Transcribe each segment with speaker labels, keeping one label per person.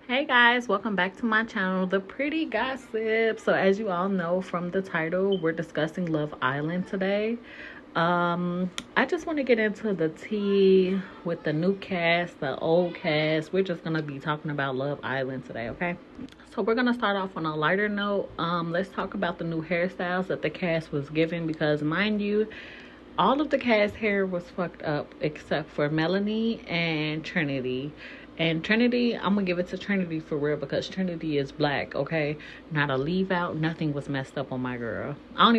Speaker 1: Hey guys, welcome back to my channel, The Pretty Gossip. So as you all know from the title, we're discussing Love Island today. I just want to get into the tea with the new cast, the old cast. We're just gonna be talking about Love Island today, okay? So we're gonna start off on a lighter note. Let's talk about the new hairstyles that the cast was given, because mind you, all of the cast hair was fucked up except for Melanie and Trinity. And Trinity, I'm gonna give it to Trinity for real, because Trinity is black, okay? Not a leave out, nothing was messed up on my girl. I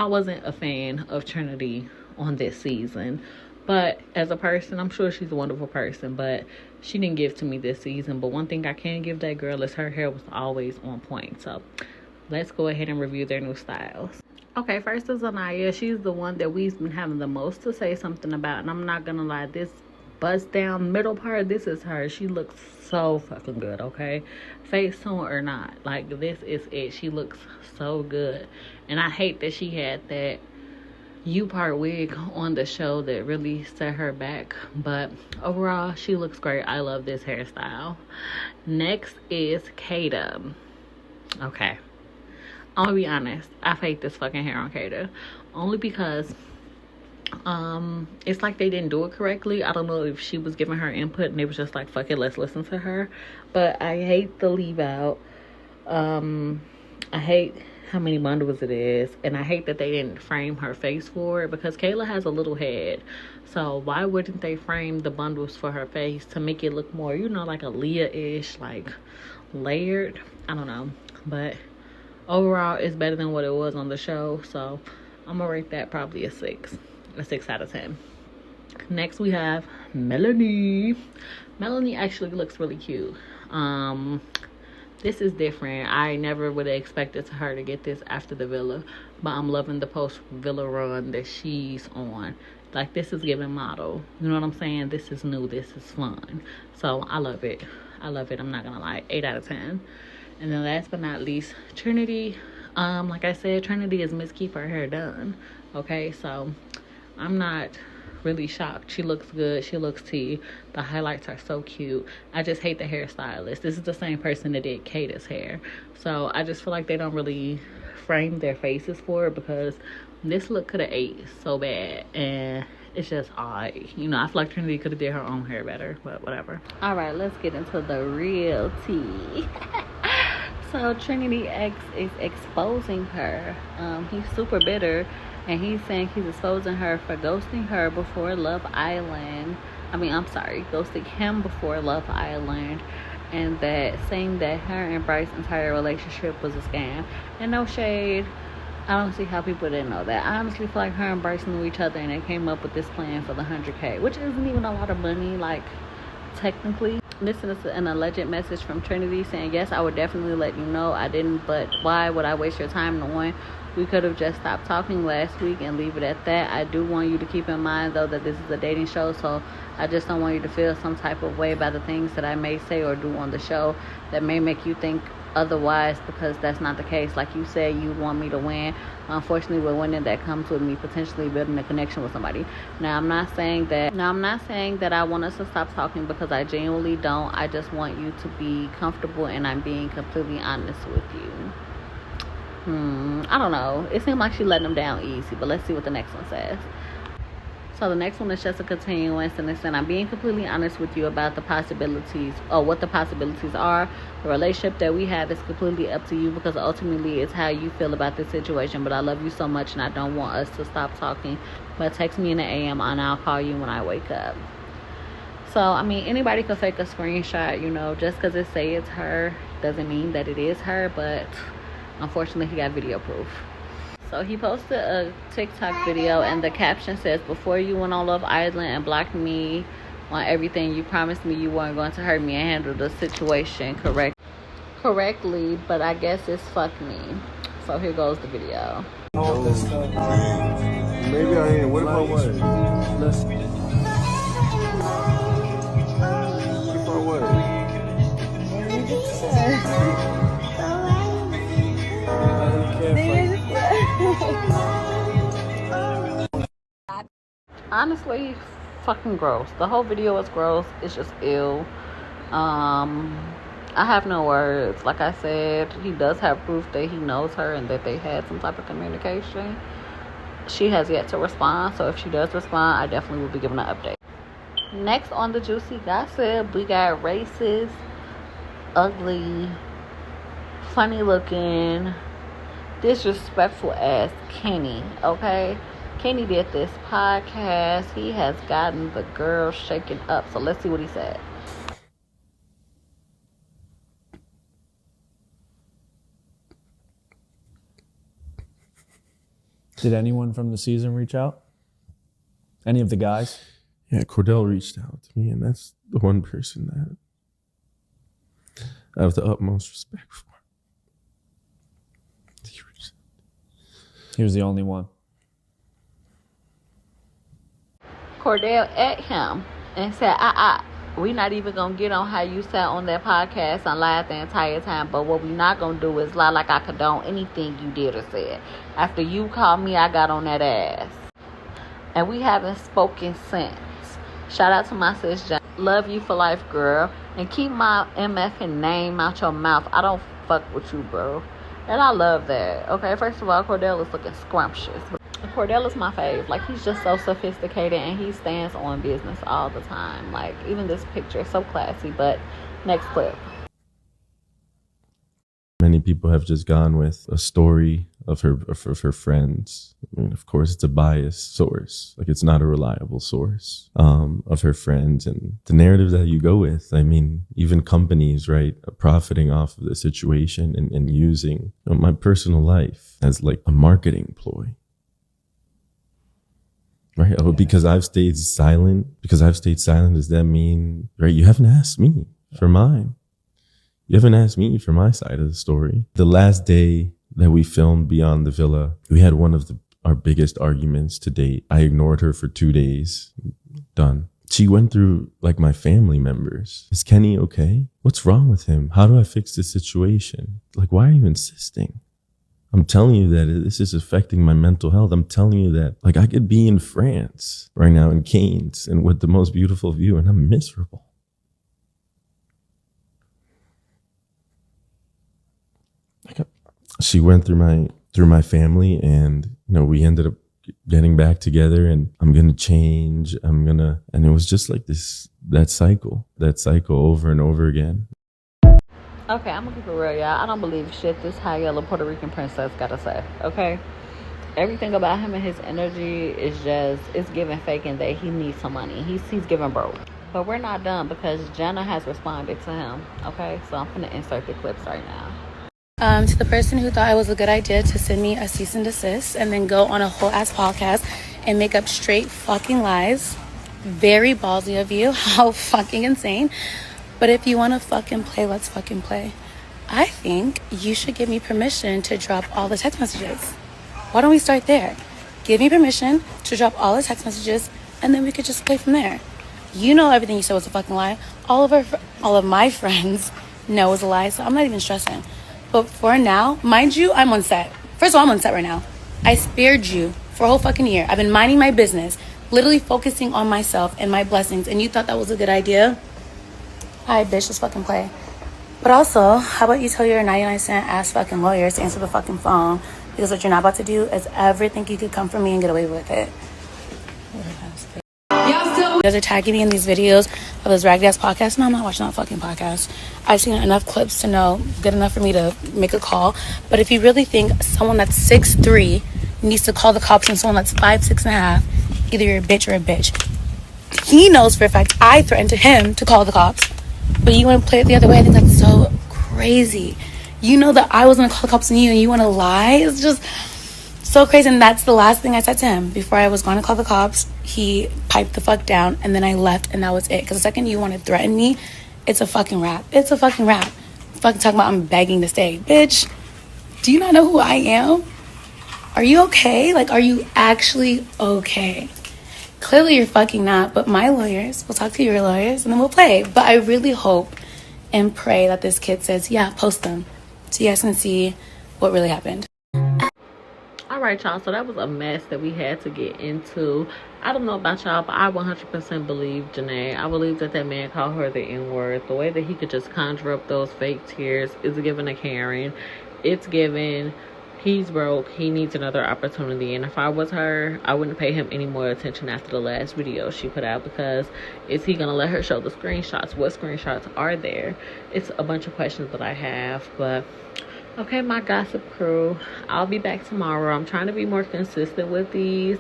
Speaker 1: wasn't a fan of Trinity on this season. But as a person, I'm sure she's a wonderful person, but she didn't give to me this season. But one thing I can give that girl is her hair was always on point. So let's go ahead and review their new styles. Okay, first is Anaya. She's the one that we've been having the most to say something about. And I'm not gonna lie, this bust down middle part, this is her. She looks so fucking good, okay? Face tune or not, like, this is it. She looks so good. And I hate that she had that U-part wig on the show that really set her back. But overall, she looks great. I love this hairstyle. Next is Kata. Okay. I'm gonna be honest, I hate this fucking hair on Kata. Only because it's like they didn't do it correctly. I don't know if she was giving her input and they was just like, fuck it, let's listen to her. But I hate the leave out. I hate how many bundles it is, and I hate that they didn't frame her face for it, because Kayla has a little head. So why wouldn't they frame the bundles for her face to make it look more, you know, like a Leah-ish, like layered? I don't know. But overall, it's better than what it was on the show. So I'm gonna rate that probably a 6 out of 10. Next we have Melanie. Melanie actually looks really cute. This is different. I never would have expected her to get this after the villa, but I'm loving the post villa run that she's on. Like, this is giving model, you know what I'm saying? This is new, this is fun. So I love it. I'm not gonna lie. 8 out of 10. And then last but not least, Trinity. Like I said, Trinity is Miss Keep Her Hair Done, okay? So I'm not really shocked. She looks good. She looks tea. The highlights are so cute. I just hate the hairstylist. This is the same person that did Kata's hair. So I just feel like they don't really frame their faces for it, because this look could have ate so bad. And it's just odd. You know, I feel like Trinity could have did her own hair better, but whatever. All right, let's get into the real tea. So Trinity X is exposing her. He's super bitter, and he's saying he's exposing her for ghosting her before Love Island. Ghosting him before Love Island, and that saying that her and Bryce's entire relationship was a scam. And no shade, I don't see how people didn't know that. I honestly feel like her and Bryce knew each other, and they came up with this plan for the 100K, which isn't even a lot of money, like, technically. This is an alleged message from Trinity saying, yes, I would definitely let you know I didn't, but why would I waste your time knowing we could have just stopped talking last week and leave it at that. I do want you to keep in mind, though, that this is a dating show, so I just don't want you to feel some type of way by the things that I may say or do on the show that may make you think otherwise, because that's not the case. Like you said, you want me to win. Unfortunately, with winning, that comes with me potentially building a connection with somebody. Now I'm not saying that I want us to stop talking, because I genuinely don't. I just want you to be comfortable, and I'm being completely honest with you. I don't know. It seemed like she let them down easy, but let's see what the next one says. So the next one is just a continuance, and it's saying, I'm being completely honest with you about the possibilities, or what the possibilities are. The relationship that we have is completely up to you, because ultimately it's how you feel about this situation. But I love you so much, and I don't want us to stop talking. But text me in the AM, and I'll call you when I wake up. So, I mean, anybody could fake a screenshot, you know. Just because it say it's her doesn't mean that it is her, but unfortunately he got video proof. So he posted a TikTok video, and the caption says, before you went on Love Island and blocked me on everything, you promised me you weren't going to hurt me and handle the situation correctly, but I guess it's fuck me. So here goes the video.
Speaker 2: Maybe I ain't. What if I was? Listen. What if I
Speaker 1: Honestly, fucking gross. The whole video is gross. It's just ill. I have no words. Like I said, he does have proof that he knows her and that they had some type of communication. She has yet to respond, so if she does respond, I definitely will be giving an update. Next on the juicy gossip, we got racist, ugly, funny looking, disrespectful ass Kenny. Okay, Kenny did this podcast. He has gotten the girl shaken up, so let's see what he said.
Speaker 3: Did anyone from the season reach out? Any of the guys?
Speaker 2: Yeah, Cordell reached out to me, and that's the one person that I have the utmost respect for.
Speaker 3: He was the only one.
Speaker 1: Cordell at him and said, we not even gonna get on how you sat on that podcast and lied the entire time, but what we not gonna do is lie like I condone anything you did or said. After you called me, I got on that ass. And we haven't spoken since. Shout out to my sis Jana. Love you for life, girl. And keep my MF and name out your mouth. I don't fuck with you, bro. And I love that. Okay, first of all, Cordell is looking scrumptious. Cordell is my fave. Like, he's just so sophisticated and he stands on business all the time. Like, even this picture is so classy. But next clip.
Speaker 2: Many people have just gone with a story of her friends. I mean, of course, it's a biased source. Like, it's not a reliable source of her friends. And the narrative that you go with, I mean, even companies, right, are profiting off of the situation and using my personal life as like a marketing ploy. Right? Oh, because I've stayed silent, does that mean, right? You haven't asked me for mine. You haven't asked me for my side of the story. The last day that we filmed Beyond the Villa, we had one of our biggest arguments to date. I ignored her for 2 days. Done. She went through like my family members. Is Kenny okay? What's wrong with him? How do I fix this situation? Like, why are you insisting? I'm telling you that this is affecting my mental health. I'm telling you that, like, I could be in France right now in Cannes and with the most beautiful view, and I'm miserable. She went through my family, and we ended up getting back together, and I'm gonna change. And it was just like that cycle over and over again.
Speaker 1: Okay, I'm gonna keep it real, y'all. I don't believe shit this high yellow Puerto Rican princess gotta say, okay? Everything about him and his energy is just, it's giving fake and that he needs some money. He's giving broke. But we're not done because Jana has responded to him, okay? So I'm gonna insert the clips right now.
Speaker 4: To the person who thought it was a good idea to send me a cease and desist and then go on a whole ass podcast and make up straight fucking lies. Very ballsy of you. How fucking insane. But if you want to fucking play, let's fucking play. I think you should give me permission to drop all the text messages. Why don't we start there? Give me permission to drop all the text messages, and then we could just play from there. You know everything you said was a fucking lie. All of my friends know it's a lie, so I'm not even stressing. But for now, mind you, I'm on set. First of all, I'm on set right now. I spared you for a whole fucking year. I've been minding my business, literally focusing on myself and my blessings, and you thought that was a good idea? Alright, bitch, let's fucking play. But also, how about you tell your 99-cent ass fucking lawyers to answer the fucking phone, because what you're not about to do is ever think you could come for me and get away with it. You guys are tagging me in these videos of this ragged ass podcast. No, I'm not watching that fucking podcast. I've seen enough clips to know good enough for me to make a call. But if you really think someone that's 6'3" needs to call the cops on someone that's 5', 6.5", either you're a bitch or a bitch. He knows for a fact I threatened to him to call the cops. But you want to play it the other way? I think that's so crazy. You know that I was going to call the cops on you and you want to lie? It's just so crazy. And that's the last thing I said to him. Before I was going to call the cops, he piped the fuck down and then I left and that was it. Because the second you want to threaten me, it's a fucking wrap. It's a fucking wrap. Fucking talking about I'm begging to stay. Bitch, do you not know who I am? Are you okay? Like, are you actually okay? Clearly you're fucking not, but my lawyers will talk to your lawyers and then we'll play. But I really hope and pray that this kid says, yeah, post them so you guys can see what really happened.
Speaker 1: I All right, y'all, so that was a mess that we had to get into. I don't know about y'all, but I 100% believe Janae. I believe that man called her the N-word. The way that he could just conjure up those fake tears is giving a Karen. It's given he's broke, he needs another opportunity. And if I was her, I wouldn't pay him any more attention after the last video she put out, because is he gonna let her show the screenshots? What screenshots are there? It's a bunch of questions that I have. But okay, my gossip crew, I'll be back tomorrow. I'm trying to be more consistent with these.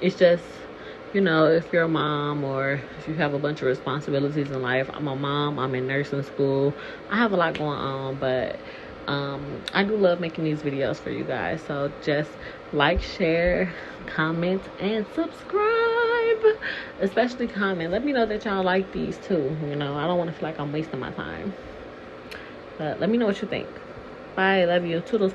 Speaker 1: It's just, you know, if you're a mom or if you have a bunch of responsibilities in life. I'm a mom, I'm in nursing school, I have a lot going on, but I do love making these videos for you guys. So just like, share, comment, and subscribe. Especially comment. Let me know that y'all like these too. You know, I don't want to feel like I'm wasting my time. But let me know what you think. Bye. Love you. Toodles.